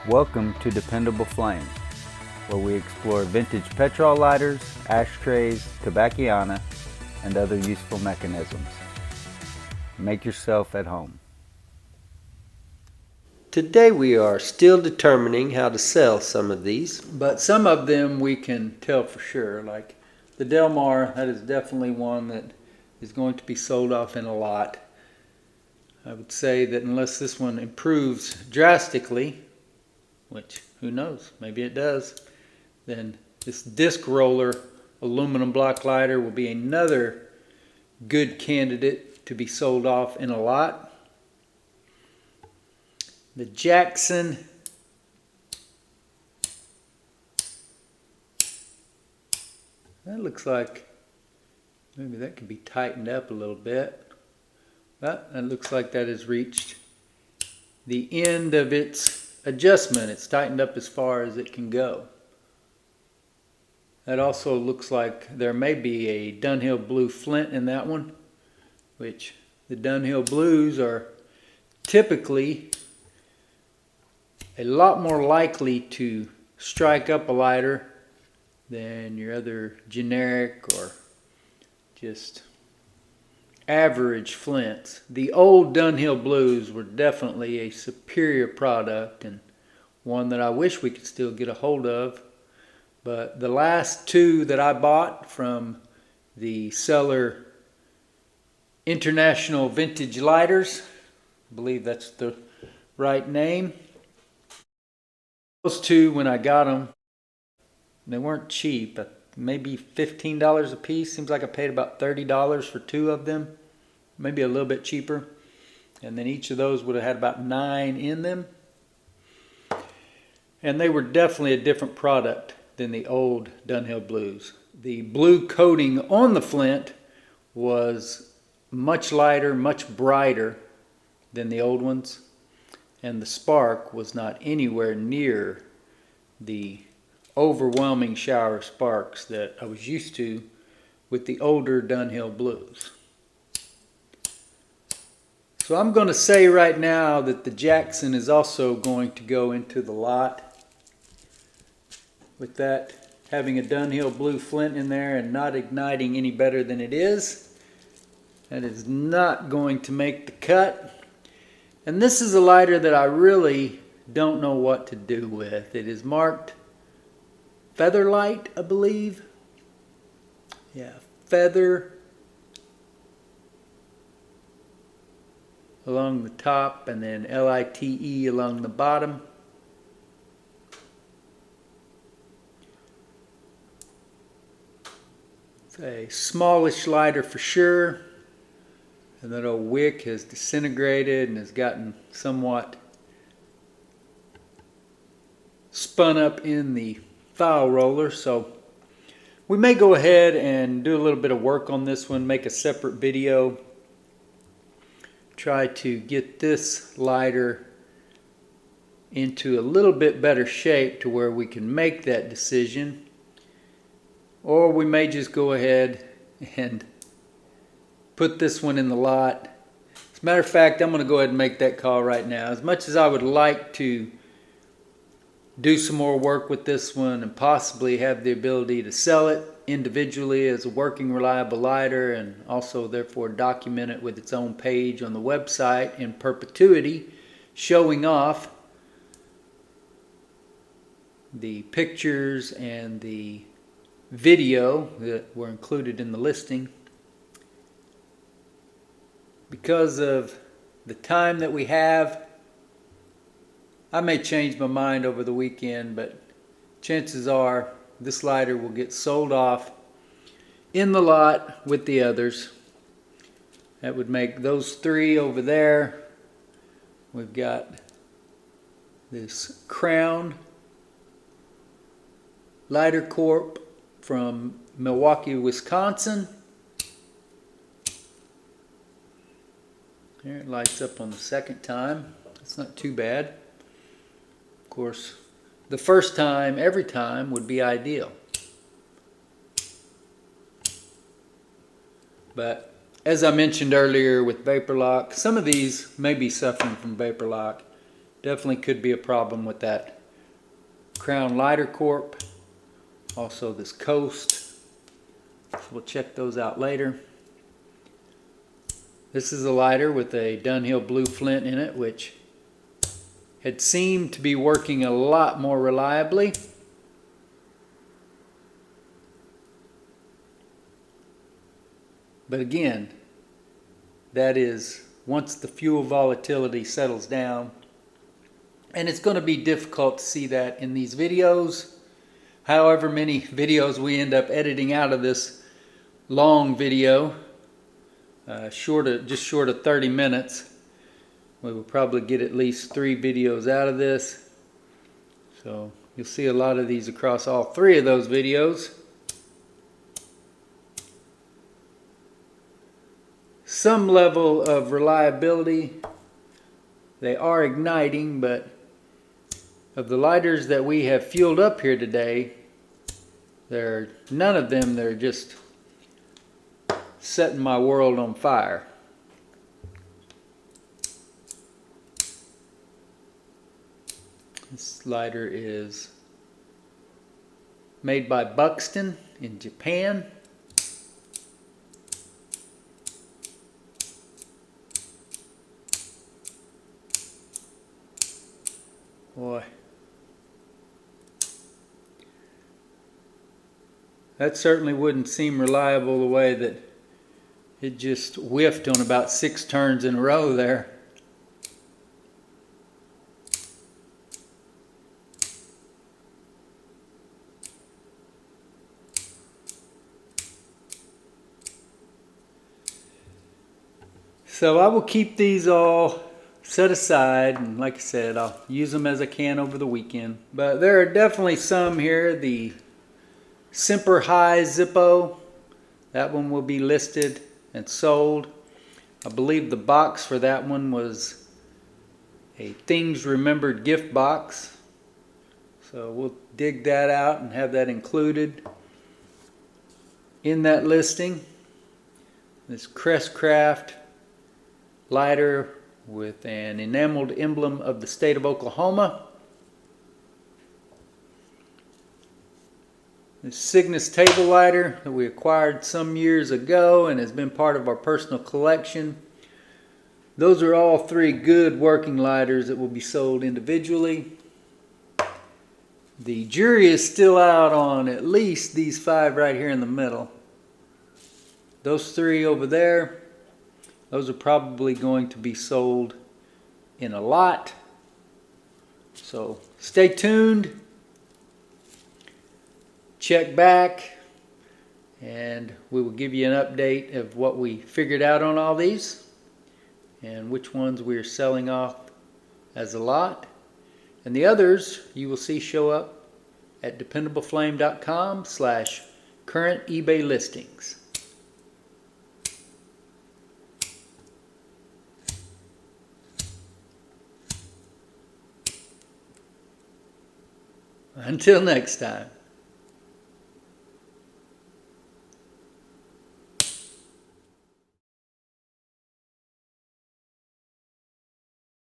Welcome to Dependable Flame, where we explore vintage petrol lighters, ashtrays, tobacconiana, and other useful mechanisms. Make yourself at home. Today we are still determining how to sell some of these. But some of them we can tell for sure. Like the Delmar, that is definitely one that is going to be sold off in a lot. I would say that unless this one improves drastically, which who knows, maybe it does, then this disc roller aluminum block lighter will be another good candidate to be sold off in a lot. The Jackson that looks like maybe that could be tightened up a little bit, but it looks like that has reached the end of its adjustment. It's tightened up as far as it can go. That also looks like there may be a Dunhill Blue Flint in that one, which the Dunhill Blues are typically a lot more likely to strike up a lighter than your other generic or just average Flints. The old Dunhill Blues were definitely a superior product and one that I wish we could still get a hold of. But the last two that I bought from the seller International Vintage Lighters, I believe that's the right name. Those two, when I got them, they weren't cheap. Maybe $15 a piece. Seems like I paid about $30 for two of them. Maybe a little bit cheaper. And then each of those would have had about 9 in them. And they were definitely a different product than the old Dunhill Blues. The blue coating on the Flint was much lighter, much brighter than the old ones. And the spark was not anywhere near the overwhelming shower of sparks that I was used to with the older Dunhill Blues. So I'm going to say right now that the Jackson is also going to go into the lot. With that, having a Dunhill Blue Flint in there and not igniting any better than it is, that is not going to make the cut. And this is a lighter that I really don't know what to do with. It is marked Featherlight, I believe. Yeah, Feather along the top and then Lite along the bottom. It's a smallish lighter for sure. And that old wick has disintegrated and has gotten somewhat spun up in the file roller. So we may go ahead and do a little bit of work on this one, make a separate video, try to get this lighter into a little bit better shape to where we can make that decision. Or we may just go ahead and put this one in the lot. As a matter of fact, I'm going to go ahead and make that call right now. As much as I would like to do some more work with this one and possibly have the ability to sell it individually as a working reliable lighter and also therefore document it with its own page on the website in perpetuity, showing off the pictures and the video that were included in the listing. Because of the time that we have, I may change my mind over the weekend, but chances are this lighter will get sold off in the lot with the others. That would make those 3 over there. We've got this Crown Lighter Corp from Milwaukee, Wisconsin. There, it lights up on the second time. That's not too bad. Of course, the first time, every time, would be ideal. But as I mentioned earlier with vapor lock, some of these may be suffering from vapor lock. definitely could be a problem with that Crown Lighter Corp. Also this Coast. So we'll check those out later. This is a lighter with a Dunhill Blue Flint in it, which had seemed to be working a lot more reliably. But again, that is once the fuel volatility settles down. And it's going to be difficult to see that in these videos. However many videos we end up editing out of this long video, just short of 30 minutes, we will probably get at least 3 videos out of this. So you'll see a lot of these across all 3 of those videos. Some level of reliability. They are igniting, but of the lighters that we have fueled up here today, none of them that are just setting my world on fire. This lighter is made by Buxton in Japan. Boy, that certainly wouldn't seem reliable the way that it just whiffed on about 6 turns in a row there. So I will keep these all set aside, and like I said, I'll use them as I can over the weekend. But there are definitely some here. The Semper High Zippo, that one will be listed and sold. I believe the box for that one was a Things Remembered gift box. So we'll dig that out and have that included in that listing. This Crestcraft lighter with an enameled emblem of the state of Oklahoma. This Cygnus table lighter that we acquired some years ago and has been part of our personal collection. Those are all 3 good working lighters that will be sold individually. The jury is still out on at least these 5 right here in the middle. Those 3 over there, those are probably going to be sold in a lot. So stay tuned. Check back, and we will give you an update of what we figured out on all these and which ones we are selling off as a lot. And the others you will see show up at dependableflame.com/current eBay listings. Until next time.